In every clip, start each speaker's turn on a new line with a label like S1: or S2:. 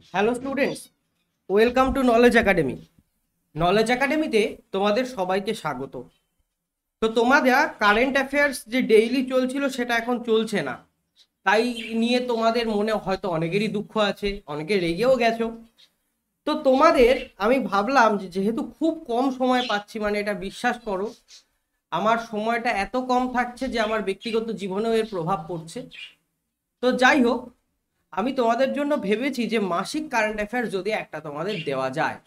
S1: Hello students, welcome to knowledge academy. Knowledge একাডেমিতে তোমাদের সবাইকে স্বাগত। তো তোমাদের কারেন্ট অ্যাফেয়ার্স যে ডেইলি চলছিল সেটা এখন চলছে না, তাই নিয়ে তোমাদের মনে হয়তো অনেকেরই দুঃখ আছে, অনেকে রেগেও গেছো। তো তোমাদের আমি ভাবলাম যে যেহেতু খুব কম সময় পাচ্ছি, মানে এটা বিশ্বাস করো আমার সময়টা এত কম থাকছে যে আমার ব্যক্তিগত জীবনেও এর প্রভাব পড়ছে। তো যাই হোক, আমি তোমাদের জন্য ভেবেছি যে মাসিক কারেন্ট অ্যাফেয়ার্স যদি একটা তোমাদের দেওয়া যায়।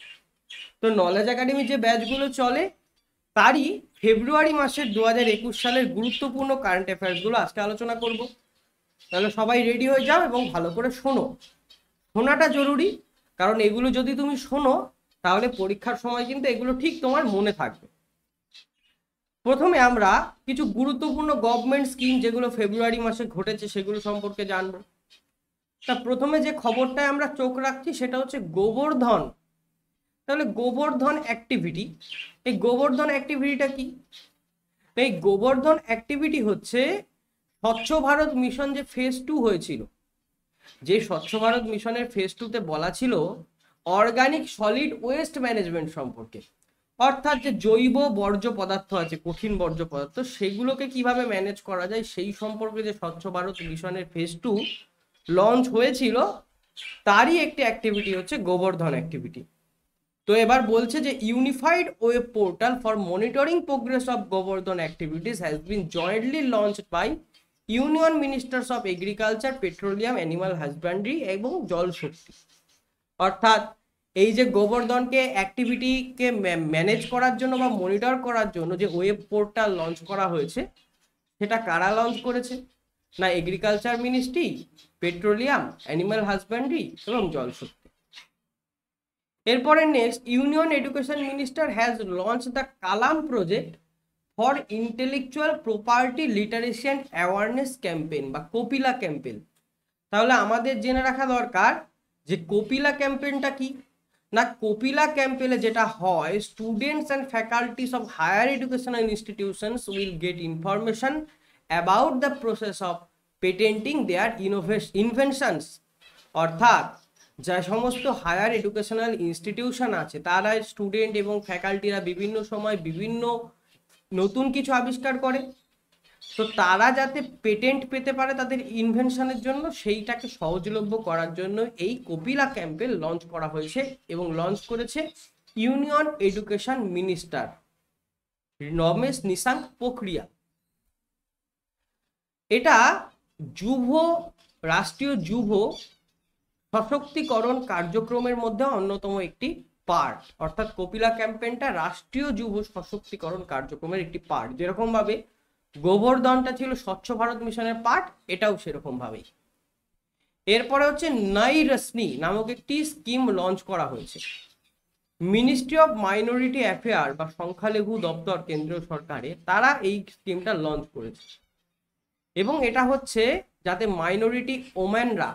S1: তো নলেজ একাডেমি যে ব্যাচগুলো চলে তারই ফেব্রুয়ারি মাসের 2021 সালের গুরুত্বপূর্ণ কারেন্ট অ্যাফেয়ার্সগুলো আজকে আলোচনা করব। তাহলে সবাই রেডি হয়ে যাও এবং ভালো করে শোনো। শোনাটা জরুরি, কারণ এগুলো যদি তুমি শোনো তাহলে পরীক্ষার সময় কিন্তু এগুলো ঠিক তোমার মনে থাকবে। প্রথমে আমরা কিছু গুরুত্বপূর্ণ গভর্নমেন্ট স্কিম যেগুলো ফেব্রুয়ারি মাসে ঘটেছে সেগুলো সম্পর্কে জানবো। তা প্রথমে যে খবরটায় আমরা চোখ রাখছি সেটা হচ্ছে গোবর্ধন। তাহলে গোবর্ধন অ্যাক্টিভিটি, এই গোবর্ধন অ্যাক্টিভিটিটা কি? এই গোবর্ধন অ্যাক্টিভিটি হচ্ছে স্বচ্ছ ভারত মিশন যে ফেজ 2 হয়েছিল, যে স্বচ্ছ ভারত মিশনের ফেজ 2তে বলা ছিল অর্গানিক সলিড ওয়েস্ট ম্যানেজমেন্ট সম্পর্কে, অর্থাৎ যে জৈব বর্জ্য পদার্থ আছে, কঠিন বর্জ্য পদার্থ, সেগুলোকে কিভাবে ম্যানেজ করা যায় সেই সম্পর্কে যে স্বচ্ছ ভারত মিশনের ফেজ 2 লঞ্চ হয়েছিল, তারই একটি অ্যাক্টিভিটি হচ্ছে গোবর্ধন অ্যাক্টিভিটি। তো এবার বলছে যে unified web portal for monitoring progress of Gobardhan activities has been jointly launched by union ministers of agriculture, petroleum, animal husbandry এবং জলশক্তি। অর্থাৎ এই যে গোবর্ধনকে অ্যাক্টিভিটিকে ম্যানেজ করার জন্য বা মনিটর করার জন্য যে ওয়েব পোর্টাল লঞ্চ করা হয়েছে, সেটা কারা লঞ্চ করেছে? না agriculture ministry, petroleum, animal husbandry এবং জলশক্তি। এরপরে next, union education minister has launch the Kalam project for intellectual property literacy and awareness campaign বা কপিলা ক্যাম্পেইন। তাহলে আমাদের জেনে রাখা দরকার যে কপিলা ক্যাম্পেইনটা কি। না কপিলা ক্যাম্পেইনে যেটা হয়, students and faculties of higher educational institutions will get information about the process of patenting their inventions. অর্থাৎ যে সমস্ত হায়ার এডুকেশনাল ইনস্টিটিউশন আছে তারা স্টুডেন্ট এবং ফ্যাকাল্টিরা বিভিন্ন সময় বিভিন্ন নতুন কিছু আবিষ্কার করে, তো তারা যাতে পেটেন্ট পেতে পারে তাদের ইনভেনশনের জন্য, সেইটাকে সহজলভ্য করার জন্য এই কপিলা ক্যাম্পেইন লঞ্চ করা হয়েছে এবং লঞ্চ করেছে union education minister Ramesh Nishank Pokhriyal. এটা যুব রাষ্ট্রীয় যুব সশক্তিকরণ কার্যক্রমের মধ্যে অন্যতম একটি পার্ট। অর্থাৎ কপিলা ক্যাম্পেইনটা রাষ্ট্রীয় যুব সশক্তিকরণ কার্যক্রমের একটি পার্ট। যেরকম ভাবে গোবর্ধনটা ছিল স্বচ্ছ ভারত মিশনের পার্ট, এটাও সেরকম ভাবেই। এরপরে হচ্ছে নই রশ্মি নামক একটি স্কিম লঞ্চ করা হয়েছে। মিনিস্ট্রি অফ মাইনরিটি অ্যাফেয়ার বা সংখ্যালঘু দপ্তর কেন্দ্রীয় সরকারে তারা এই স্কিমটা লঞ্চ করেছে, এবং এটা হচ্ছে যাতে মাইনরিটি ওম্যানরা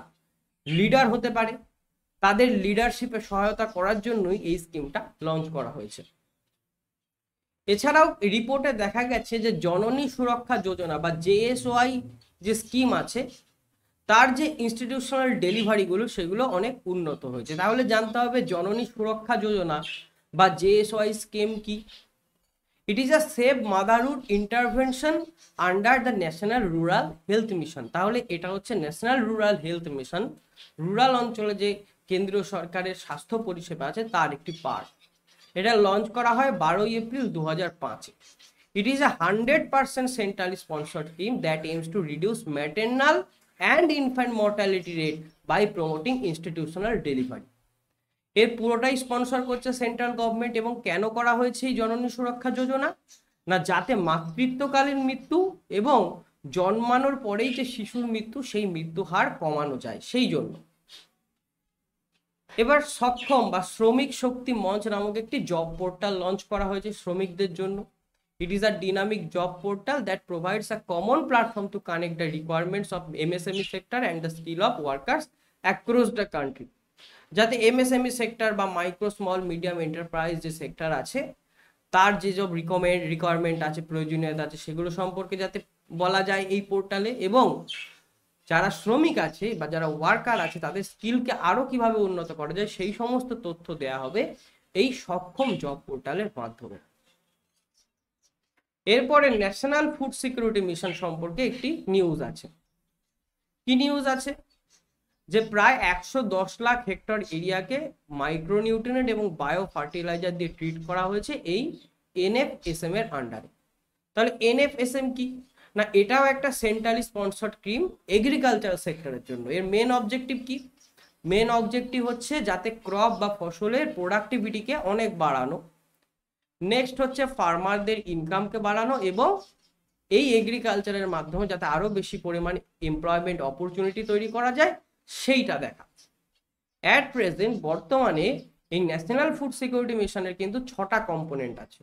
S1: লিডার হতে পারে, তাদের লিডারশিপে সহায়তা করার জন্যই এই স্কিমটা লঞ্চ করা হয়েছে। এছাড়াও রিপোর্টে দেখা গেছে যে জননী সুরক্ষা যোজনা বা জেএসওয়াই যে স্কিম আছে, তার যে ইনস্টিটিউশনাল ডেলিভারিগুলো সেগুলো অনেক উন্নত হয়েছে। তাহলে জানতে হবে জননী সুরক্ষা যোজনা বা জেএসওয়াই স্কিম কি। ইট is a save motherhood intervention under the national rural health mission. তাহলে এটা হচ্ছে national rural health mission, rural অঞ্চলে যে কেন্দ্রীয় সরকারের স্বাস্থ্য পরিষেবা আছে তার একটি পার্ট। এটা লঞ্চ করা হয় 12 এপ্রিল 2005-এ। It is a 100% central sponsored scheme that aims to reduce maternal and infant mortality rate by promoting institutional delivery. এর পুরোটাই স্পন্সর করছে সেন্ট্রাল গভর্নমেন্ট। এবং কেন করা হয়েছে এই জননী সুরক্ষা যোজনা? না যাতে মাতৃত্বকালীন মৃত্যু এবং জন্মানোর পরেই যে শিশুর মৃত্যু, সেই মৃত্যু হার কমানো যায়, সেই জন্য। এবার সক্ষম বা শ্রমিক শক্তি মঞ্চ নামক একটি জব পোর্টাল লঞ্চ করা হয়েছে শ্রমিকদের জন্য। It is a dynamic job portal that provides a common platform to connect the requirements of MSME sector and the skill of workers across the country. যাতে এমএসএমই সেক্টর বা micro small medium enterprise যে sector আছে তার যে সব requirement আছে, প্রয়োজনীয়তা আছে, সেগুলো সম্পর্কে যাতে বলা যায় এই পোর্টালে, এবং যারা শ্রমিক আছে বা যারা ওয়ার্কার আছে তাদের স্কিলকে আরো কিভাবে উন্নত করা যায় সেই সমস্ত তথ্য দেয়া হবে এই সক্ষম জব পোর্টালের মাধ্যমে। এরপরে ন্যাশনাল ফুড সিকিউরিটি মিশন সম্পর্কে একটি নিউজ আছে। কি নিউজ আছে? যে প্রায় 110 লাখ হেক্টর এরিয়াকে মাইক্রোনিউট্রিয়েন্ট এবং বায়ো ফার্টিলাইজার দিয়ে ট্রিট করা হয়েছে এই এনএফএসএম এর আন্ডারে। তাহলে এনএফএসএম কি না, এটাও একটা সেন্ট্রালি স্পন্সর্ড স্কিম এগ্রিকালচার সেক্টরের জন্য। এর মেন অবজেক্টিভ কি? মেন অবজেক্টিভ হচ্ছে যাতে ক্রপ বা ফসলের প্রোডাক্টিভিটিকে অনেক বাড়ানো, নেক্সট হচ্ছে ফার্মারদের ইনকামকে বাড়ানো এবং এই এগ্রিকালচারের মাধ্যমে যাতে আরো বেশি পরিমাণে এমপ্লয়মেন্ট অপরচুনিটি তৈরি করা যায় সেইটা দেখা। অ্যাট প্রেজেন্ট বর্তমানে এই ন্যাশনাল ফুড সিকিউরিটি মিশনের কিন্তু 6টা কম্পোনেন্ট আছে।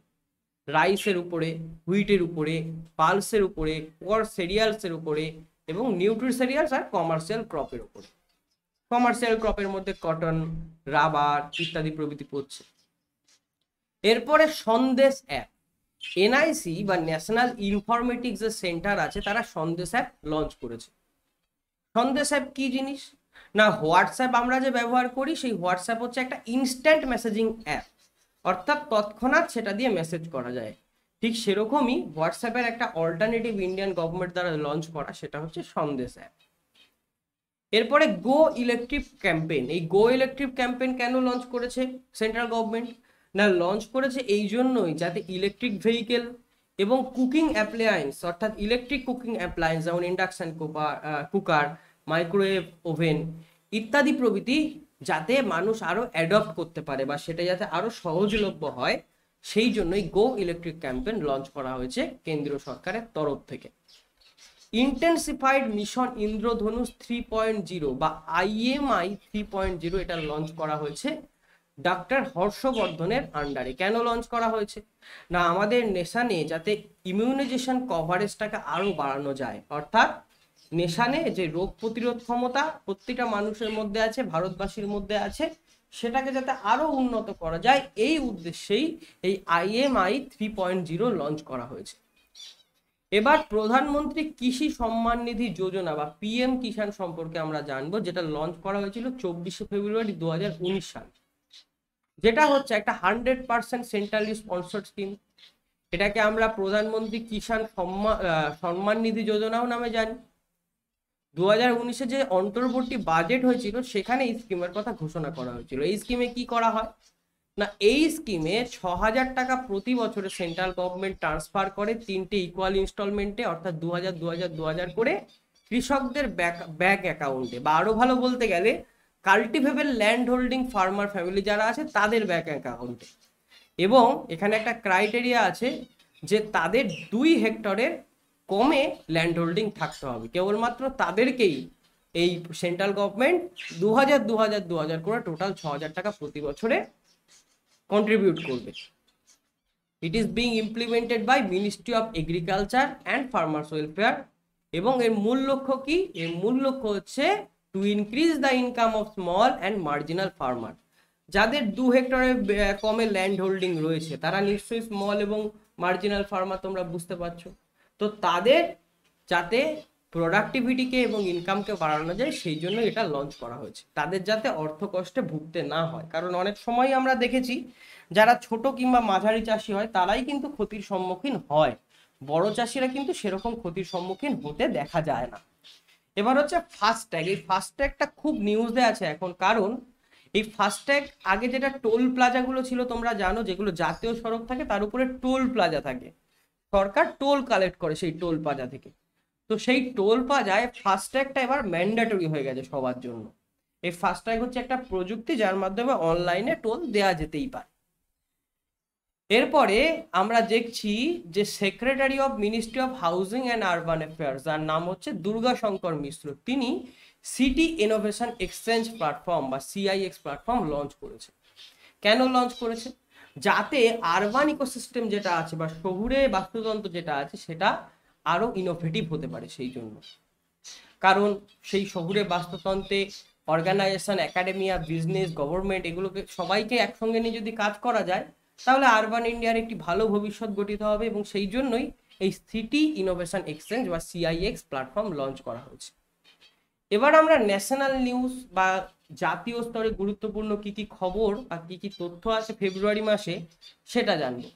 S1: রাইসের উপরে, হুইটের উপরে, পালসের উপরে, কোর সিরিয়ালসের উপরে এবং নিউট্রিসিরিয়ালস আর কমার্শিয়াল ক্রপের উপরে। কমার্শিয়াল ক্রপের মধ্যে কটন, রাবার ইত্যাদি প্রভৃতি পড়ছে। এরপরে সন্দেশ অ্যাপ, এনআইসি বা ন্যাশনাল ইনফরমেটিক্স যে সেন্টার আছে তারা সন্দেশ অ্যাপ লঞ্চ করেছে। সন্দেশ অ্যাপ কি জিনিস না, হোয়াটসঅ্যাপ আমরা যে ব্যবহার করি সেই হোয়াটসঅ্যাপ হচ্ছে একটা ইনস্ট্যান্ট মেসেজিং অ্যাপ, অর্থাৎ তৎক্ষণাৎ সেটা দিয়ে মেসেজ করা যায়। ঠিক সেরকমই হোয়াটসঅ্যাপের একটা অল্টারনেটিভ ইন্ডিয়ান গভর্নমেন্ট দ্বারা লঞ্চ করা, সেটা হচ্ছে সন্দেশ অ্যাপ। এরপরে গো ইলেকট্রিক ক্যাম্পেইন, এই গো ইলেকট্রিক ক্যাম্পেইন কেন লঞ্চ করেছে সেন্ট্রাল গভর্নমেন্ট না, লঞ্চ করেছে এই জন্যই যাতে ইলেকট্রিক ভেহিকেল এবং কুকিং অ্যাপ্লায়েন্স অর্থাৎ ইলেকট্রিক কুকিং অ্যাপ্লায়েন্স যেমন ইন্ডাকশন কুকার, মাইক্রোওয়েভ ওভেন ইত্যাদি প্রভৃতি যাতে মানুষ আরো অ্যাডপ্ট করতে পারে বা সেটা যাতে আরো সহজলভ্য হয়, সেই জন্যই গো ইলেকট্রিক ক্যাম্পেইন লঞ্চ করা হয়েছে কেন্দ্রীয় সরকারের তরফ থেকে। ইন্টেন্সিফাইড মিশন ইন্দ্রধনুষ 3.0 বা IMI 3.0 এটা লঞ্চ করা হয়েছে ডক্টর হর্ষবর্ধনের আন্ডারে। কেন লঞ্চ করা হয়েছে না, আমাদের নেশানে যাতে ইমিউনাইজেশন কভারেজটাকে আরো বাড়ানো যায়, অর্থাৎ নেশানে যে রোগ প্রতিরোধ ক্ষমতা প্রত্যেকটা মানুষের মধ্যে আছে, ভারতবাসীর মধ্যে আছে, সেটাকে যাতে আরো উন্নত করা যায় এই উদ্দেশ্যেই এই IMI 3.0 লঞ্চ করা হয়েছে। এবার প্রধানমন্ত্রী কৃষি সম্মান নিধি যোজনা বা PM কিষাণ সম্পর্কে আমরা জানবো, যেটা লঞ্চ করা হয়েছিল 24শে ফেব্রুয়ারি 2019 সাল, যেটা হচ্ছে একটা 100% সেন্ট্রালি স্পন্সর্ড স্কিম। এটাকে আমরা প্রধানমন্ত্রী কিষাণ সম্মান নিধি যোজনাও নামে জানি। 2019-এ যে অন্তর্বর্তী বাজেট হয়েছিল সেখানে এই স্কিমের কথা ঘোষণা করা হয়েছিল। এই স্কিমে কি করা হয় না, এই স্কিমে 6,000 টাকা প্রতি বছরে সেন্ট্রাল গভর্নমেন্ট ট্রান্সফার করে 3টে ইকুয়াল ইনস্টলমেন্টে, অর্থাৎ 2000 করে কৃষকদের ব্যাংক অ্যাকাউন্টে, বা আরো ভালো বলতে গেলে cultivable land holding farmer family যারা আছে তাদের ব্যাংক অ্যাকাউন্টে। এবং এখানে একটা ক্রাইটেরিয়া আছে যে তাদের 2 হেক্টরের কমে ল্যান্ড হোল্ডিং থাকতে হবে, কেবলমাত্র তাদেরকেই এই সেন্ট্রাল গভর্নমেন্ট 2000 করে টোটাল 6,000 টাকা প্রতি বছরে কন্ট্রিবিউট করবে। It is being implemented by ministry of agriculture and farmers welfare. এবং এর মূল লক্ষ্য কি? এর মূল লক্ষ্য হচ্ছে to increase the income of small and marginal farmer. যাদের 2 হেক্টরের কমে ল্যান্ড হোল্ডিং রয়েছে তারা নিশ্চয়ই স্মল এবং মার্জিনাল ফার্মার, তোমরা বুঝতে পারছো। তো তাদের যাতে প্রোডাক্টিভিটিকে এবং ইনকামকে বাড়ানো যায় সেই জন্য এটা লঞ্চ করা হয়েছে, তাদের যাতে অর্থ কষ্টে ভুগতে না হয়। কারণ অনেক সময় আমরা দেখেছি যারা ছোট কিংবা মাঝারি চাষি হয় তারাই কিন্তু ক্ষতির সম্মুখীন হয়, বড় চাষিরা কিন্তু সেরকম ক্ষতির সম্মুখীন হতে দেখা যায় না। এবার হচ্ছে ফাস্ট্যাগ, এই ফাস্ট্যাগটা খুব নিউজে আছে এখন, কারণ এই ফাস্ট্যাগ আগে যেটা টোল প্লাজাগুলো ছিল তোমরা জানো, যেগুলো জাতীয় সড়ক থাকে তার উপরে টোল প্লাজা থাকে, সরকার টোল কালেক্ট করে সেই টোল প্লাজা থেকে। তো সেই টোল প্লাজায় ফাস্ট্যাগটা এবার ম্যান্ডেটরি হয়ে গেছে সবার জন্য। এই ফাস্ট্যাগ হচ্ছে একটা প্রযুক্তি যার মাধ্যমে অনলাইনে টোল দেওয়া যেতেই পারে। এরপরে আমরা দেখছি যে secretary of ministry of housing and urban affairs, যার নাম হচ্ছে দুর্গা শঙ্কর মিশ্র, তিনি সিটি ইনোভেশন এক্সচেঞ্জ প্ল্যাটফর্ম বা CIX প্ল্যাটফর্ম লঞ্চ করেছে। কেন লঞ্চ করেছে? যাতে আরবান ইকোসিস্টেম যেটা আছে বা শহুরে বাস্তুতন্ত্র যেটা আছে সেটা আরো ইনোভেটিভ হতে পারে। সেই জন্য, কারণ সেই শহুরে বাস্তুতন্ত্রে অর্গানাইজেশন, একাডেমিয়া, বিজনেস, গভর্নমেন্ট এগুলোকে সবাইকে একসঙ্গে নিয়ে যদি কাজ করা যায় তাহলে আরবান ইন্ডিয়ার একটি ভালো ভবিষ্যৎ গঠিত হবে। এবং সেই জন্যই এই সিটি ইনোভেশন এক্সচেঞ্জ বা CIX প্ল্যাটফর্ম লঞ্চ করা হয়েছে। এবার আমরা ন্যাশনাল নিউজ বা জাতীয় স্তরে গুরুত্বপূর্ণ কি কি খবর বা কি কি তথ্য আছে ফেব্রুয়ারি মাসে সেটা জানবো।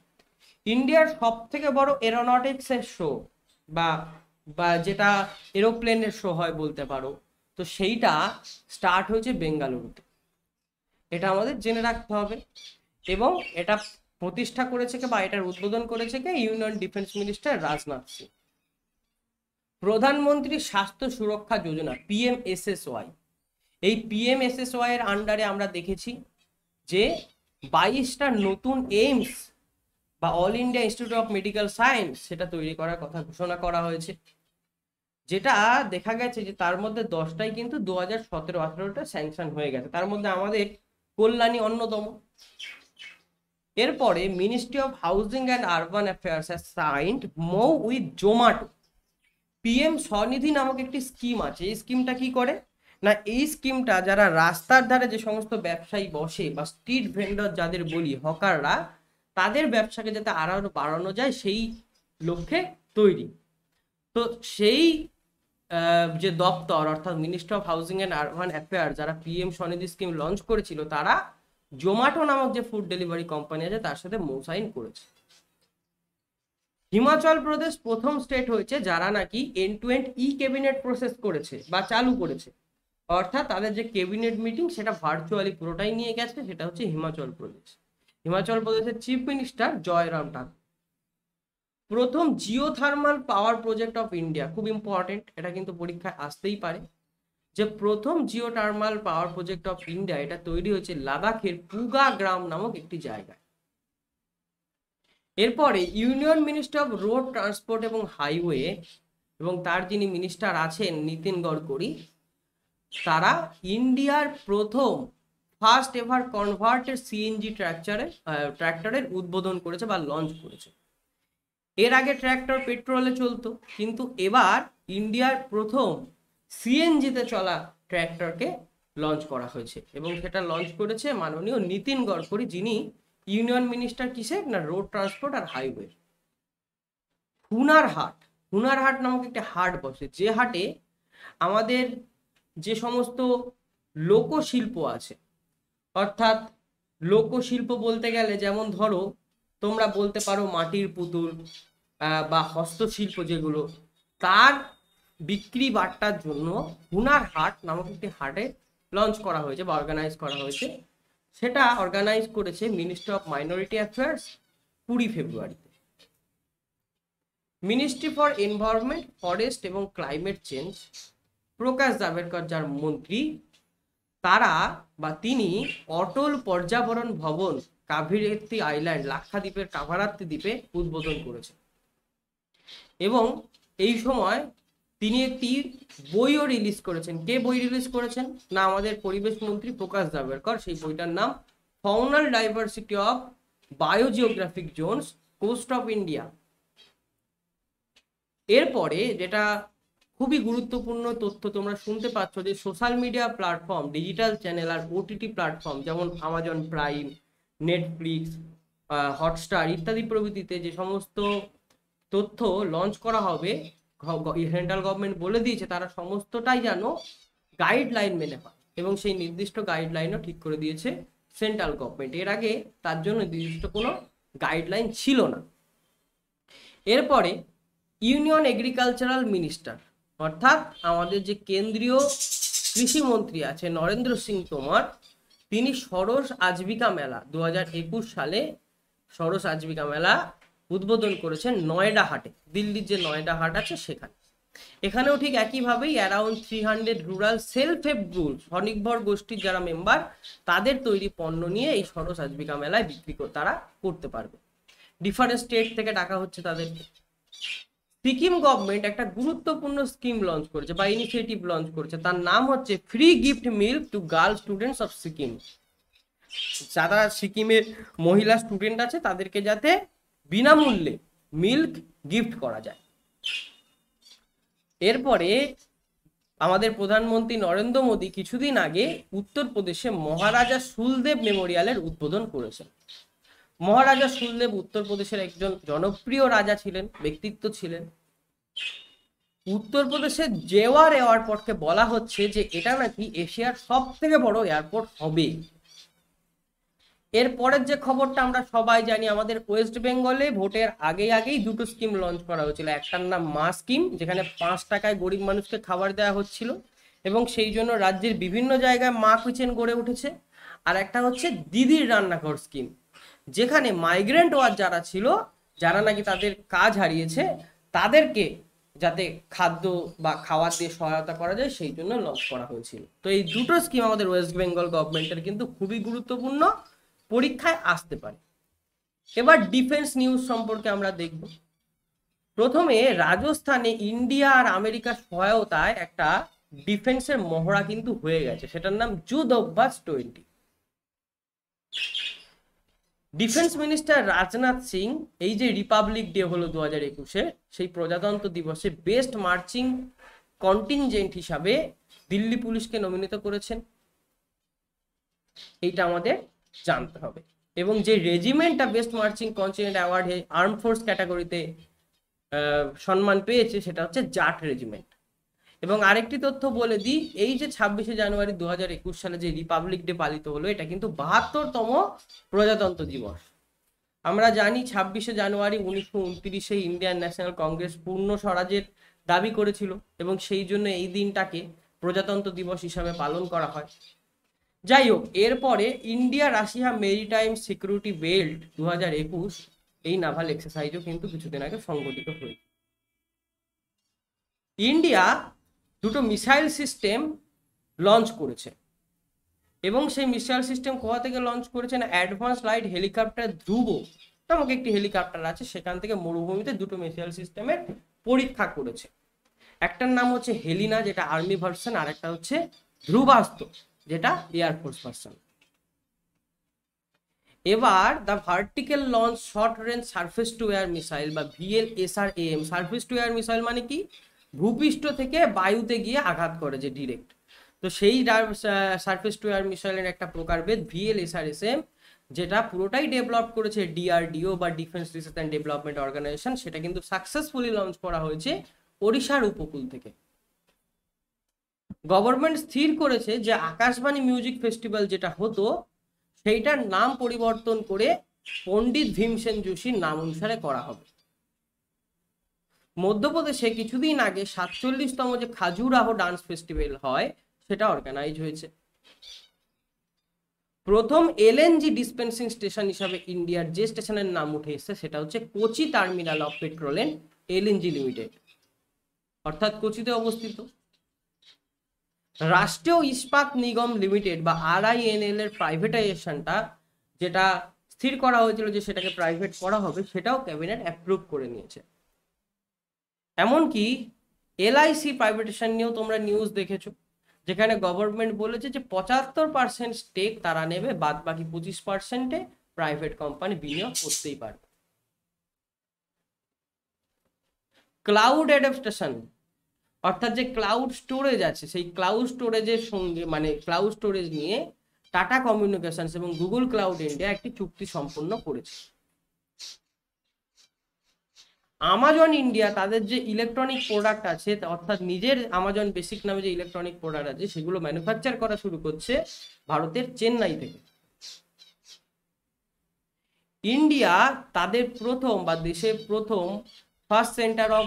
S1: ইন্ডিয়ার সব থেকে বড় এরোনটিক্সের শো বা বা যেটা এরোপ্লেনের শো হয় বলতে পারো, তো সেইটা স্টার্ট হয়েছে বেঙ্গালুরুতে, এটা আমাদের জেনে রাখতে হবে। এবং এটা প্রতিষ্ঠা করেছে কে বা এটার উদ্বোধন করেছে কে? Union defence minister Rajnath Singh. প্রধানমন্ত্রী স্বাস্থ্য সুরক্ষা যোজনা পিএমএসএসওয়াই, এই পিএমএসএসওয়াই এর আন্ডারে আমরা দেখেছি যে 22টা নতুন এইমস বা all India institute of medical science সেটা তৈরি করার কথা ঘোষণা করা হয়েছে, যেটা দেখা গেছে যে তার মধ্যে 10টাই কিন্তু 2017-18টা স্যাংশন হয়ে গেছে, তার মধ্যে আমাদের কল্যাণী অন্যতম। এরপরে ministry of housing and urban affairs has signed Mou with Zomato. PM Svanidhi নামক একটি স্কিম আছে, এই স্কিমটা কি করে না, এই স্কিমটা যারা রাস্তার ধারে যে সমস্ত ব্যবসায়ী বসে বা স্ট্রিট ভেন্ডর যাদের বলি হকাররা, তাদের ব্যবসাকে যাতে আরো বাড়ানো যায় সেই লক্ষ্যে তৈরি। তো সেই যে দপ্তর অর্থাৎ ministry of housing and urban affair যারা পিএম স্বনিধি স্কিম লঞ্চ করেছিল, তারা জোম্যাটো নামক যে ফুড ডেলিভারি কোম্পানি আছে তার সাথে মৌসাইন করেছে। হিমাচল প্রদেশ প্রথম স্টেট হয়েছে যারা নাকি end to end e cabinet process করেছে বা চালু করেছে, অর্থাৎ তাদের যে ক্যাবিনেট মিটিং সেটা ভার্চুয়ালি পুরোটাই নিয়ে গেছে, সেটা হচ্ছে হিমাচল প্রদেশ। হিমাচল প্রদেশের চিফ মিনিস্টার জয়রাম ঠাকুর। প্রথম geothermal power project of India, খুব ইম্পর্টেন্ট, এটা কিন্তু পরীক্ষায় আসতেই পারে, যে প্রথম geothermal power project of India এটা তৈরি হয়েছে লাদাখের পুগা গ্রাম নামক একটি জায়গায়। এরপরে union minister of road transport এবং হাইওয়ে এবং তার যিনি মিনিস্টার আছেন নীতিন গডকরি, তারা ইন্ডিয়ার প্রথম ফার্স্ট এভার কনভার্টেড সিএনজি ট্র্যাক্টরের উদ্বোধন করেছে বা লঞ্চ করেছে। এর আগে ট্র্যাক্টর পেট্রোলে চলতো, কিন্তু এবার ইন্ডিয়ার প্রথম সিএনজিতে চলা ট্র্যাক্টরকে লঞ্চ করা হয়েছে এবং সেটা লঞ্চ করেছে মাননীয় নীতিন গডকরি, যিনি ইউনিয়ন মিনিস্টার কিসের না রোড ট্রান্সপোর্ট আর হাইওয়ে। হুনার হাট, হুনার হাট নামক একটা হাট বসে, যে হাটে আমাদের যে সমস্ত লোকশিল্প আছে, অর্থাৎ লোকশিল্প বলতে গেলে যেমন ধরো তোমরা বলতে পারো মাটির পুতুল বা হস্তশিল্প যেগুলো, তার বিক্রি বাট্টার জন্য হুনার হাট নামক একটি হাটে লঞ্চ করা হয়েছে বা অর্গানাইজ করা হয়েছে। সেটা অর্গানাইজ করেছে মিনিস্ট্রি অফ মাইনরিটি অ্যাফেয়ার্স 20 ফেব্রুয়ারিতে। মিনিস্ট্রি ফর এনভায়রনমেন্ট, ফরেস্ট এবং ক্লাইমেট চেঞ্জ, প্রকাশ জাভেদকর যার মন্ত্রী, তারা বা তিনি অটল পর্যাবরণ ভবন কাভিরেত্তি আইল্যান্ড লাক্ষাদ্বীপের কাভারাত্তি দ্বীপে উদ্বোধন করেছেন এবং এই সময় তিনি একটি বইও রিলিজ করেছেন। কে বই রিলিজ করেছেন না, আমাদের পরিবেশ মন্ত্রী প্রকাশ জাভেদকর। সেই বইটার নাম faunal diversity of biogeographic zones coast of India. এরপরে যেটা খুবই গুরুত্বপূর্ণ তথ্য তোমরা শুনতে পাচ্ছ, যে social media platform, digital channel আর ওটিটি প্ল্যাটফর্ম যেমন আমাজন প্রাইম, নেটফ্লিক্স, হটস্টার ইত্যাদি প্রভৃতিতে যে সমস্ত তথ্য লঞ্চ করা হবে, সেন্ট্রাল গভর্নমেন্ট বলে দিয়েছে তারা সমস্তটাই যেন গাইডলাইন মেনে হয় এবং সেই নির্দিষ্ট গাইডলাইনও ঠিক করে দিয়েছে সেন্ট্রাল গভর্নমেন্ট। এর আগে তার জন্য নির্দিষ্ট কোনো গাইডলাইন ছিল না। এরপরে ইউনিয়ন এগ্রিকালচারাল মিনিস্টার, অর্থাৎ আমাদের যে কেন্দ্রীয় কৃষিমন্ত্রী আছে নরেন্দ্র সিং তোমর, তিনি সরস আজীবিকা মেলা 2021 সালে সরস আজীবিকা মেলা উদ্বোধন করেছেন নয়ডা হাটে, দিল্লির যে নয়ডা হাট আছে সেখানে। এখানেও ঠিক একইভাবেই around 300 rural self help group, স্বনির্ভর গোষ্ঠীর যারা মেম্বার, তাদের তৈরি পণ্য নিয়ে এই সরস আজীবিকা মেলায় বিক্রি তারা করতে পারবে। ডিফারেন্ট স্টেট থেকে ডাকা হচ্ছে তাদেরকে। সিকিম গভর্নমেন্ট একটা গুরুত্বপূর্ণ স্কিম লঞ্চ করেছে বা ইনিশিয়েটিভ লঞ্চ করেছে, তার নাম হচ্ছে free gift milk to girl students of Sikkim. যারা সিকিমের মহিলা স্টুডেন্ট আছে তাদেরকে যাতে বিনামূল্যে মিল্ক গিফট করা যায়। এরপরে আমাদের প্রধানমন্ত্রী নরেন্দ্র মোদী কিছুদিন আগে উত্তরপ্রদেশে মহারাজা সুলদেব মেমোরিয়ালের উদ্বোধন করেছেন। মহারাজা সুলদেব উত্তরপ্রদেশের একজন জনপ্রিয় রাজা ছিলেন, ব্যক্তিত্ব ছিলেন। উত্তরপ্রদেশের জেওয়ার এয়ারপোর্টকে বলা হচ্ছে যে এটা নাকি এশিয়ার সব থেকে বড় এয়ারপোর্ট হবে। এরপরের যে খবরটা আমরা সবাই জানি, আমাদের ওয়েস্ট বেঙ্গলে ভোটের আগেই দুটো স্কিম লঞ্চ করা হয়েছিল। একটার নাম মা স্কিম, যেখানে 5 টাকায় গরিব মানুষকে খাবার দেওয়া হচ্ছিল এবং সেই জন্য রাজ্যের বিভিন্ন জায়গায় মা কিচেন গড়ে উঠেছে। আর একটা হচ্ছে দিদির রান্নাঘর স্কিম, যেখানে মাইগ্রেন্ট ওয়ার্ক যারা ছিল, যারা নাকি তাদের কাজ হারিয়েছে, তাদেরকে যাতে খাদ্য বা খাবার দিয়ে সহায়তা করা যায় সেই জন্য লঞ্চ করা হয়েছিল। তো এই দুটো স্কিম আমাদের ওয়েস্ট বেঙ্গল গভর্নমেন্টের কিন্তু খুবই গুরুত্বপূর্ণ, পরীক্ষায় আসতে পারে। এবার ডিফেন্স নিউজ সম্পর্কে আমরা দেখব। প্রথমে রাজস্থানে ইন্ডিয়া আর আমেরিকার সহায়তায় একটা ডিফেন্সের মহড়া কিন্তু হয়ে গেছে, সেটার নাম যুদ্ধ অভ্যাস 20। ডিফেন্স মিনিস্টার রাজনাথ সিং এই যে রিপাবলিক ডে হলো 2021-এ, সেই প্রজাতন্ত্র দিবসে বেস্ট মার্চিং কন্টিনজেন্ট হিসাবে দিল্লি পুলিশকে নমিনেট করেছেন। এইটা আমাদের জানতে হবে। এবং যে রেজিমেন্টটা বেস্ট মার্চিং কন্টিনজেন্ট অ্যাওয়ার্ডে আর্ম ফোর্স ক্যাটাগরিতে সম্মান পেয়েছে সেটা হচ্ছে জাট রেজিমেন্ট। এবং আরেকটি তথ্য বলে দিই, এই যে 26শে জানুয়ারি 2021 সালে যে রিপাবলিক ডে পালিত হলো, এটা কিন্তু 72তম প্রজাতন্ত্র দিবস। আমরা জানি 26শে জানুয়ারি 1929-এ ইন্ডিয়ান ন্যাশনাল কংগ্রেস পূর্ণ স্বরাজের দাবি করেছিল এবং সেই জন্য এই দিনটাকে প্রজাতন্ত্র দিবস হিসাবে পালন করা হয়। যাই হোক, এরপরে India Russia maritime security belt 2021, এই নাভাল এক্সারসাইজও কিন্তু কিছুদিন আগে সংগঠিত হয়েছে। ইন্ডিয়া দুটো মিসাইল সিস্টেম লঞ্চ করেছে এবং সেই মিসাইল সিস্টেম কোথা থেকে লঞ্চ করেছে না, অ্যাডভান্স লাইট হেলিকপ্টার ধ্রুব নামক একটি হেলিকপ্টার আছে, সেখান থেকে মরুভূমিতে দুটো মিসাইল সিস্টেমের পরীক্ষা করেছে। একটার নাম হচ্ছে হেলিনা, যেটা আর্মি ভার্সন, আর একটা হচ্ছে ধ্রুবাস্ত্র, যেটা এয়ারফোর্স ভার্সন। এবার the vertical launch short range surface two air missile বা VLSRAM। Surface two air missile মানে কি, ভূপৃষ্ঠ থেকে বায়ুতে গিয়ে আঘাত করে যে ডিরেক্ট, তো সেই সারফেস টু এয়ার মিসাইলের একটা প্রকারভেদ VLSRAM, যেটা পুরোটাই ডেভেলপ করেছে DRDO বা defence research and development organisation. সেটা কিন্তু সাকসেসফুলি লঞ্চ করা হয়েছে ওড়িশার উপকূল থেকে। গভর্নমেন্ট স্থির করেছে যে আকাশবাণী মিউজিক ফেস্টিভ্যাল যেটা হতো, সেইটার নাম পরিবর্তন করে পণ্ডিত ভীমসেন যোশীর নাম অনুসারে করা হবে। মধ্যপ্রদেশে কিছুদিন আগে 47তম যে খাজুরাহ ডান্স ফেস্টিভ্যাল হয়, সেটা অর্গানাইজ হয়েছে। প্রথম LNG ডিসপেন্সিং স্টেশন হিসাবে ইন্ডিয়ার যে স্টেশনের নাম উঠে এসেছে সেটা হচ্ছে Kochi terminal of petrol and LNG limited, অর্থাৎ কোচিতে অবস্থিত। রাষ্ট্রীয় ইস্পাত নিগম লিমিটেড বা RINL এর প্রাইভেটাইজেশনটা যেটা স্থির করা হয়েছিল যে সেটাকে প্রাইভেট করা হবে, সেটাও ক্যাবিনেট অ্যাপ্রুভ করে নিয়েছে। এমনকি LIC প্রাইভেটাইজেশন নিয়েও তোমরা নিউজ দেখেছো, যেখানে গভর্নমেন্ট বলেছে যে 75% স্টেক তারা নেবে, বাদ বাকি 25%-এ প্রাইভেট কোম্পানি বিনিয়োগ করতেই পারবে। ক্লাউড অ্যাডাপ্টেশন, অর্থাৎ যে ক্লাউড স্টোরেজ আছে, সেই ক্লাউড স্টোরেজের সঙ্গে মানে ক্লাউড স্টোরেজ নিয়ে টাটা কমিউনিকেশনস এবং গুগল ক্লাউড ইন্ডিয়া একটি চুক্তি সম্পন্ন করেছে। আমাজন ইন্ডিয়া তাদের যে ইলেকট্রনিক প্রোডাক্ট আছে, অর্থাৎ নিজের আমাজন বেসিক নামে যে ইলেকট্রনিক প্রোডাক্ট আছে, সেগুলো ম্যানুফ্যাকচার করা শুরু করছে ভারতের চেন্নাই থেকে। ইন্ডিয়া তাদের প্রথম বা দেশের প্রথম first centre of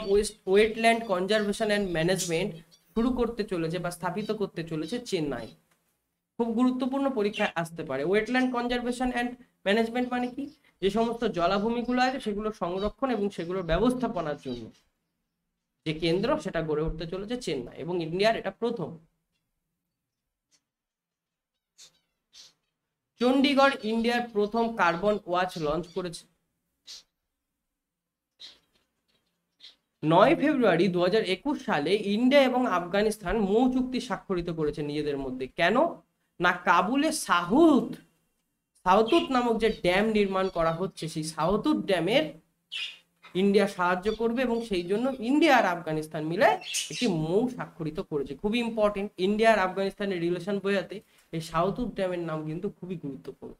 S1: wetland conservation and management শুরু করতে চলেছে বা স্থাপিত করতে চলেছে চেন্নাই। খুব গুরুত্বপূর্ণ পরীক্ষায় আসতে পারে। ওয়েটল্যান্ড কনজারভেশন অ্যান্ড ম্যানেজমেন্ট মানে কি, যে সমস্ত জলাভূমিগুলো আছে সেগুলো সংরক্ষণ এবং সেগুলোর ব্যবস্থাপনার জন্য যে কেন্দ্র, সেটা গড়ে উঠতে চলেছে চেন্নাই, এবং ইন্ডিয়ার এটা প্রথম। চণ্ডীগড় ইন্ডিয়ার প্রথম কার্বন ওয়াচ লঞ্চ করেছে। 9 ফেব্রুয়ারি 2021 সালে ইন্ডিয়া এবং আফগানিস্তান মৌ চুক্তি স্বাক্ষরিত করেছে নিজেদের মধ্যে। কেন না, কাবুলে সাহতুত নামক যে ড্যাম নির্মাণ করা হচ্ছে, সেই সাহতুত ড্যামের ইন্ডিয়া সাহায্য করবে এবং সেই জন্য ইন্ডিয়া আর আফগানিস্তান মিলে একটি মৌ স্বাক্ষরিত করেছে। খুবই ইম্পর্টেন্ট, ইন্ডিয়া আর আফগানিস্তানের রিলেশন বোঝাতে এই সাহতুত ড্যামের নাম কিন্তু খুবই গুরুত্বপূর্ণ।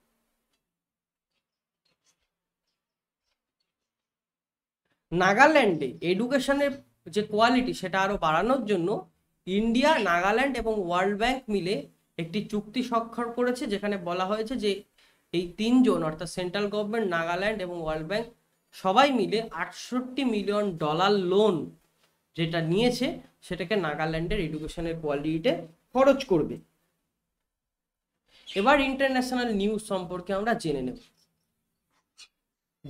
S1: নাগাল্যান্ডে এডুকেশনের যে কোয়ালিটি সেটা আরো বাড়ানোর জন্য ইন্ডিয়া, নাগাল্যান্ড এবং ওয়ার্ল্ড ব্যাংক মিলে একটি চুক্তি স্বাক্ষর করেছে, যেখানে বলা হয়েছে যে এই তিনজন অর্থাৎ সেন্ট্রাল গভর্নমেন্ট, নাগাল্যান্ড এবং ওয়ার্ল্ড ব্যাংক সবাই মিলে $68 মিলিয়ন লোন যেটা নিয়েছে সেটাকে নাগাল্যান্ডের এডুকেশনের কোয়ালিটিতে খরচ করবে। এবার ইন্টারন্যাশনাল নিউজ সম্পর্কে আমরা জেনে নেব।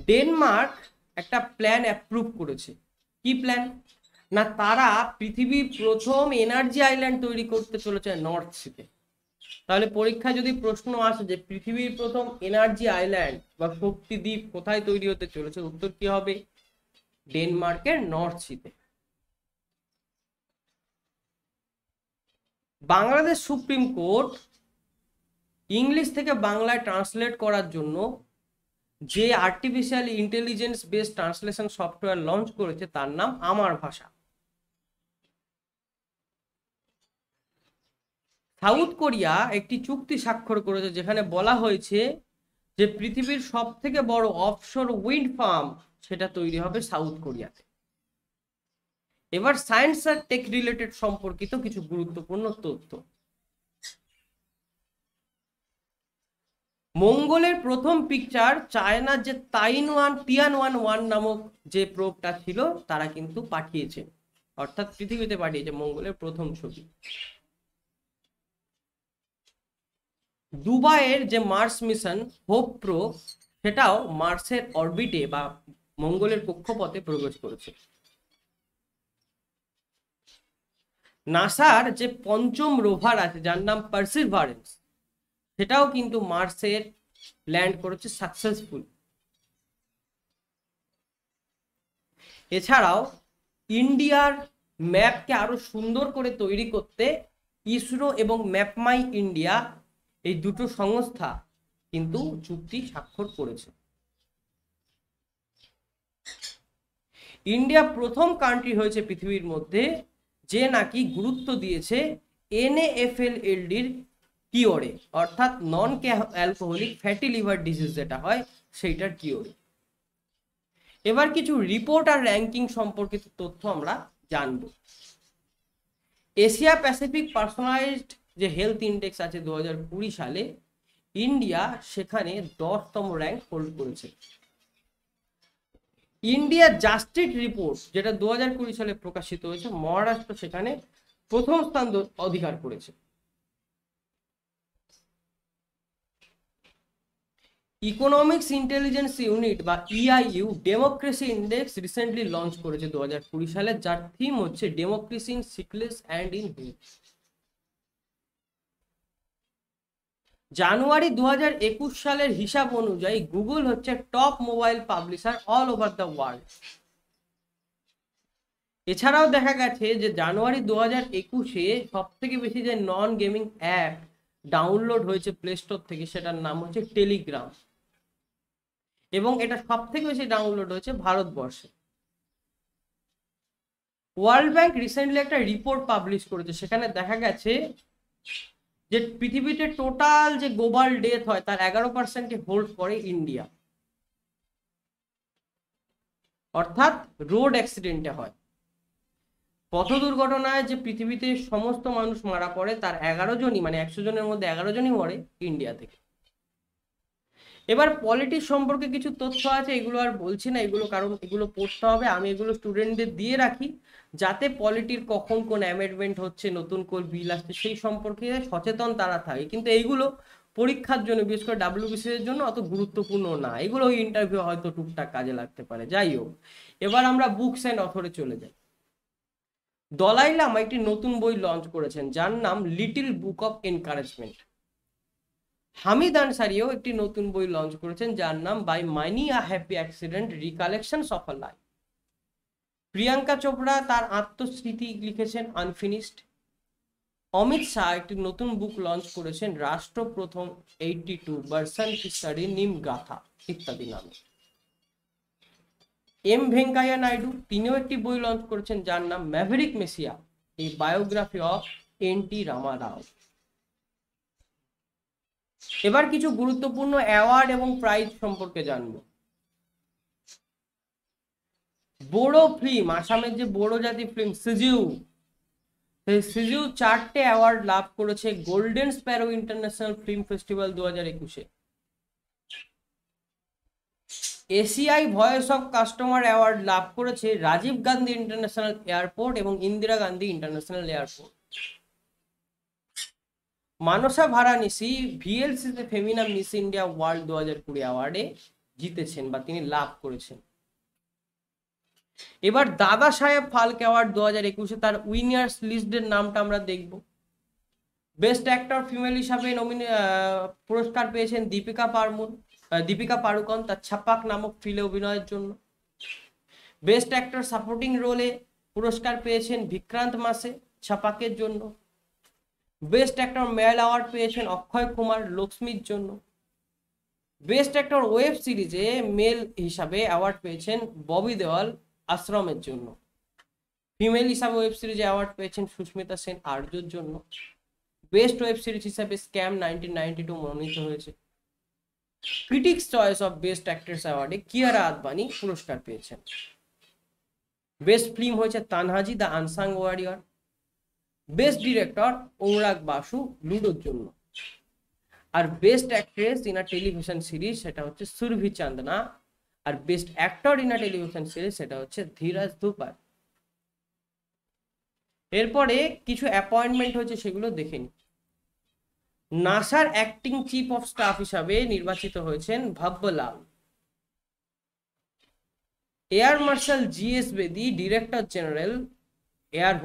S1: ডেনমার্ক একটা প্ল্যান অ্যাপ্রুভ করেছে। কি প্ল্যান না, তারা পৃথিবীর প্রথম এনার্জি আইল্যান্ড তৈরি করতে চলেছে নর্থ সিতে। তাহলে পরীক্ষায় যদি প্রশ্ন আসে যে পৃথিবীর প্রথম এনার্জি আইল্যান্ড বা শক্তি দ্বীপ কোথায় তৈরি হতে চলেছে, উত্তর কি হবে? ডেনমার্কের নর্থ সিতে। বাংলাদেশ সুপ্রিম কোর্ট ইংলিশ থেকে বাংলায় ট্রান্সলেট করার জন্য যে artificial intelligence based translation software launch করেছে তার নাম আমার ভাষা। সাউথ কোরিয়া একটি চুক্তি স্বাক্ষর করেছে যেখানে বলা হয়েছে যে পৃথিবীর সব থেকে বড় অফশোর উইন্ড ফার্ম সেটা তৈরি হবে সাউথ কোরিয়াতে। এবার সায়েন্স আর টেক রিলেটেড সম্পর্কিত কিছু গুরুত্বপূর্ণ তথ্য। মঙ্গলের প্রথম পিকচার চায়নার যে তিয়ানওয়ান নামক যে প্রোবটা ছিল তারা কিন্তু পাঠিয়েছে, অর্থাৎ পৃথিবীতে পাঠিয়েছে মঙ্গলের প্রথম ছবি। দুবাইয়ের যে মার্স মিশন হোপ প্রো সেটাও মার্সের অরবিটে বা মঙ্গলের কক্ষপথে প্রবেশ করেছে। নাসার যে পঞ্চম রোভার আছে যার নাম পারসিভারেন্স, সেটাও কিন্তু মার্সের ল্যান্ড করেছে সাকসেসফুল। এছাড়াও ইন্ডিয়ার ম্যাপকে আরো সুন্দর করে তৈরি করতে ইসরো এবং ম্যাপমাই ইন্ডিয়া এই দুটো সংস্থা কিন্তু চুক্তি স্বাক্ষর করেছে। ইন্ডিয়া প্রথম কান্ট্রি হয়েছে পৃথিবীর মধ্যে যে নাকি গুরুত্ব দিয়েছে NAFLD-র কিওরে, অর্থাৎ non alcoholic fatty liver disease যেটা হয় সেইটার কিওরে। এবার কিছু রিপোর্ট আর র্যাঙ্কিং সম্পর্কিত তথ্য আমরা জানব। এশিয়া প্যাসিফিক পার্সোনালাইজড যে হেলথ ইন্ডেক্স আছে 2020 সালে, ইন্ডিয়া সেখানে 10তম র্যাঙ্ক হোল্ড করেছে। ইন্ডিয়া জাস্টিস রিপোর্ট যেটা 2020 সালে প্রকাশিত হয়েছে, মহারাষ্ট্র সেখানে প্রথম স্থান অধিকার করেছে। ইকোনমিক্স ইন্টেলিজেন্স ইউনিট বা EIU democracy index recently launch করেছে 2020 সালে, যার থিম হচ্ছে democracy in sickness and in health. January 2021 সালের হিসাব অনুযায়ী গুগল হচ্ছে top mobile publisher all over the world. এছাড়াও দেখা গেছে যে জানুয়ারি 2021-এ সব থেকে বেশি যে নন গেমিং অ্যাপ ডাউনলোড হয়েছে প্লে স্টোর থেকে সেটার নাম হচ্ছে টেলিগ্রাম, এবং এটা সব থেকে বেশি ডাউনলোড হয়েছে ভারতবর্ষে। ওয়ার্ল্ড ব্যাংক রিসেন্টলি একটা রিপোর্ট পাবলিশ করেছে, সেখানে দেখা গেছে যে পৃথিবীতে টোটাল যে গ্লোবাল ডেথ হয় তার 11% হোল্ড করে ইন্ডিয়া, অর্থাৎ রোড অ্যাক্সিডেন্টে হয়। পথ দুর্ঘটনায় যে পৃথিবীতে সমস্ত মানুষ মারা পড়ে তার 11 জনই, মানে 100 জনের মধ্যে 11 জনই মরে ইন্ডিয়া থেকে। এবার পলিটিক্স সম্পর্কে কিছু তথ্য আছে, এগুলো আর বলছি না, এগুলো কারণ এগুলো পড়তে হবে। আমি এগুলো স্টুডেন্টদের দিয়ে রাখি যাতে পলিটির কখন কোন অ্যামেন্ডমেন্ট হচ্ছে, নতুন কোন বিল আসছে সেই সম্পর্কে সচেতন তারা থাকে। কিন্তু এইগুলো পরীক্ষার জন্য, বিশেষ করে WBCS এর জন্য অত গুরুত্বপূর্ণ না, এগুলো ইন্টারভিউ হয়তো টুকটাক কাজে লাগতে পারে। যাই হোক, এবার আমরা বুকস অ্যান্ড অথরে চলে যাই। দলাই লামা একটি নতুন বই লঞ্চ করেছেন যার নাম little book of encouragement. Hamid আনসারিও একটি নতুন বই লঞ্চ করেছেন যার নাম by many a happy accident recollections of a life. Priyanka Chopra তার আত্মস্মৃতি লিখেছেন আনফিনিশড। অমিত শাহ একটি নতুন বুক লঞ্চ করেছেন রাষ্ট্র প্রথম 82 ভার্সন কি স্টাডি নিম গাথা ইত্যাদি নামে। ভেঙ্কাইয়া নাইডু তিনিও একটি বই লঞ্চ করেছেন যার নাম ম্যাভেরিক মেসিয়া, এই বায়োগ্রাফি অফ NT রামারাও। এবার কিছু গুরুত্বপূর্ণ অ্যাওয়ার্ড এবং প্রাইজ সম্পর্কে জানবো। বড়ো ফিল্ম, আসামের যে বড়ো জাতি ফিল্ম সিজিউ, সেই সিজিউ 4টে অ্যাওয়ার্ড লাভ করেছে golden sparrow international film festival 2021-এ। এশিয়াই ভয়েস অফ কাস্টমার অ্যাওয়ার্ড লাভ করেছে রাজীব গান্ধী ইন্টারন্যাশনাল এয়ারপোর্ট এবং ইন্দিরা গান্ধী ইন্টারন্যাশনাল এয়ারপোর্ট। মানসা ভারানিসি ভিএলসিতে ফেমিনা মিস ইন্ডিয়া ওয়ার্ল্ড 2020 অ্যাওয়ার্ডে জিতেছেন বা তিনি লাভ করেছেন। এবার দাদা সাহেব ফালকে অ্যাওয়ার্ড 2021-এ তার উইনার্স লিস্টের নামটা আমরা দেখব। বেস্ট অ্যাক্টর ফিমেল হিসাবে পুরস্কার পেয়েছেন দীপিকা পাড়ুকন তার ছাপাক নামক ফিল্মে অভিনয়ের জন্য। বেস্ট অ্যাক্টর সাপোর্টিং রোলে পুরস্কার পেয়েছেন বিক্রান্ত মাসে ছাপাকের জন্য। বেস্ট অ্যাক্টর মেল অ্যাওয়ার্ড পেয়েছেন অক্ষয় কুমার লক্ষ্মীর জন্য। বেস্ট অ্যাক্টর ওয়েব সিরিজে মেল হিসাবে অ্যাওয়ার্ড পেয়েছেন ববি দেওয়াল আশ্রমের জন্য। ফিমেল হিসাবে ওয়েব সিরিজে অ্যাওয়ার্ড পেয়েছেন সুস্মিতা সেন আর্যর জন্য। বেস্ট ওয়েব সিরিজ হিসাবে স্ক্যাম 1992 মনোনীত হয়েছে। Critics choice of best actress অ্যাওয়ার্ডে কিয়ারা আদবানি পুরস্কার পেয়েছেন। বেস্ট ফিল্ম হয়েছে Tanhaji the unsung warrior. Best director Anurag Basu লুডোর জন্য। আর best actress in a television series সেটা হচ্ছে সুরভি চান্দনা। আর best actor in a television series সেটা হচ্ছে ধীরাজ ধুপার। এরপরে কিছু অ্যাপয়েন্টমেন্ট হয়েছে সেগুলো দেখে নিই। নাসার অ্যাক্টিং চিফ অফ স্টাফ হিসাবে নির্বাচিত হয়েছেন ভাব্যলাল। Air marshal GS Bedi director general air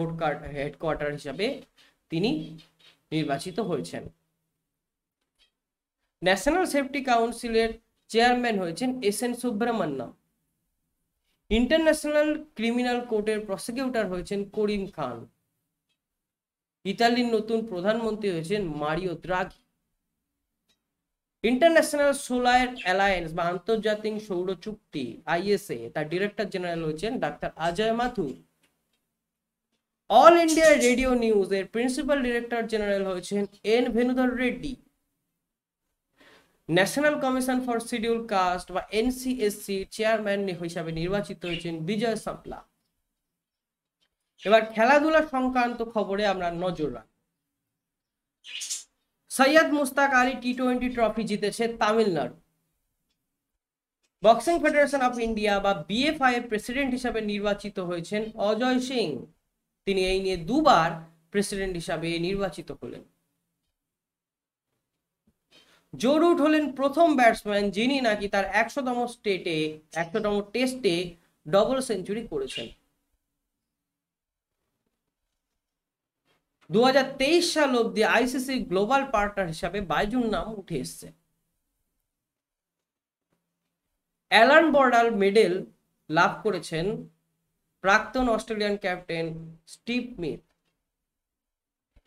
S1: headquarter হিসাবে তিনি নির্বাচিত হয়েছেন। ন্যাশনাল সেফটি কাউন্সিলের চেয়ারম্যান হয়েছেন এস.এন. সুব্রমণ্যম। ইন্টারন্যাশনাল ক্রিমিনাল কোর্টের প্রসিকিউটর হয়েছেন করিম খান। ইতালির নতুন প্রধানমন্ত্রী হয়েছেন Mario Draghi. International solar alliance বা আন্তর্জাতিক সৌর চুক্তি আইএসএ তার ডিরেক্টর জেনারেল হয়েছেন doctor Ajay Mathur. All India Radio News এর প্রিন্সিপাল ডিরেক্টর জেনারেল হয়েছেন N Venudhar Reddy. National commission for scheduled caste বা এনসিএসসি চেয়ারম্যান হিসাবে নির্বাচিত হয়েছেন বিজয় সাপলা। এবার খেলাধুলা সংক্রান্ত খবরে আমরা নজর রাখব। সৈয়দ মুস্তাক আলী টি-20 ট্রফি জিতেছে Tamil Nadu. Boxing federation of India বা বিএফআই এর প্রেসিডেন্ট হিসাবে নির্বাচিত হয়েছেন অজয় সিং। তিনি এই নিয়ে দুবার প্রেসিডেন্ট হিসাবে নির্বাচিত হলেন। জো রুট হলেন প্রথম ব্যাটসম্যান যিনি নাকি তার 100তম টেস্টে ডবল সেঞ্চুরি করেছেন। 2023 সাল অব্দি আইসিসি গ্লোবাল পার্টনার হিসাবে বাইজুর নাম উঠে এসছে। অ্যালান বর্ডার মেডেল লাভ করেছেন প্রাক্তন অস্ট্রেলিয়ান ক্যাপ্টেন স্টিভ স্মিথ।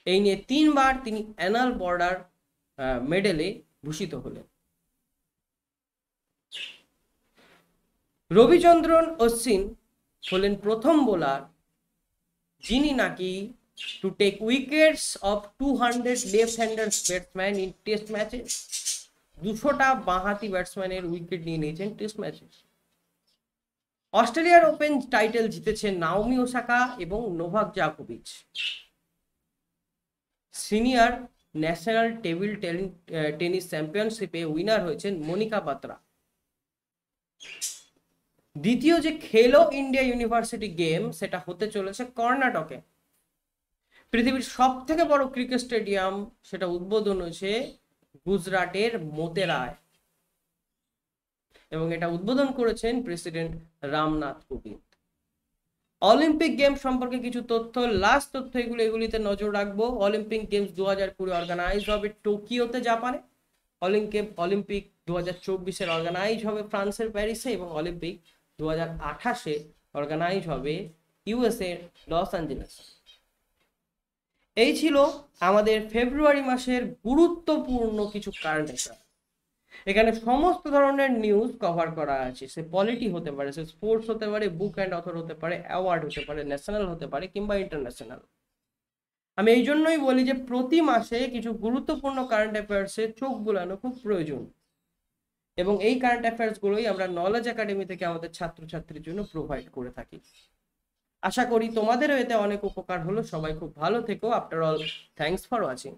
S1: এই নিয়ে 3বার তিনি অ্যালান বর্ডার মেডেলে ভূষিত হলেন। রবিচন্দ্রন অশ্বিন হলেন প্রথম বোলার যিনি নাকি to take wickets of 200 left-hander batsmen in test matches। 200টা বাঁহাতি ব্যাটসম্যানের উইকেট নিয়ে নিয়েছেন টেস্ট ম্যাচে। অস্ট্রেলিয়ার ওপেন টাইটেল জিতেছেন নাওমি ওসাকা এবং নোভাক জোকোভিচ। সিনিয়র ন্যাশনাল টেবিল টেনিস চ্যাম্পিয়নশিপে উইনার হয়েছেন মনিকা বাত্রা। দ্বিতীয় যে খেলো ইন্ডিয়া ইউনিভার্সিটি গেম সেটা হতে চলেছে কর্ণাটকে। পৃথিবীর সব থেকে বড় ক্রিকেট স্টেডিয়াম সেটা উদ্বোধন হয়েছে গুজরাটের মোতেরায় এবং এটা উদ্বোধন করেছেন president Ramnath Kovind. Olympic game সম্পর্কে কিছু তথ্য, লাস্ট তথ্য এগুলিতে নজর রাখবো। অলিম্পিক গেমস 2020 অর্গানাইজ হবে টোকিওতে জাপানে। অলিম্পিক 2024 অর্গানাইজ হবে ফ্রান্সের প্যারিসে এবং অলিম্পিক 2028 অর্গানাইজ হবে ইউএসএ লস অ্যাঞ্জেলেস। এই ছিল আমাদের ফেব্রুয়ারি মাসের গুরুত্বপূর্ণ কিছু কারেন্ট অ্যাফেয়ার। এখানে সমস্ত ধরনের নিউজ কভার করা আছে, সে পলিটি হতে পারে, সে স্পোর্টস হতে পারে, বুক অ্যান্ড অথর হতে পারে, অ্যাওয়ার্ড হতে পারে, ন্যাশনাল হতে পারে কিংবা ইন্টারন্যাশনাল। আমি এই জন্যই বলি যে প্রতি মাসে কিছু গুরুত্বপূর্ণ কারেন্ট অ্যাফেয়ার্সে চোখ বুলানো খুব প্রয়োজন। এবং এই কারেন্ট অ্যাফেয়ার্স গুলোই আমরা নলেজ একাডেমি থেকে আমাদের ছাত্রছাত্রীর জন্য প্রোভাইড করে থাকি। আশা করি তোমাদেরও এতে অনেক উপকার হলো। সবাই খুব ভালো থেকো। After all, thanks for watching.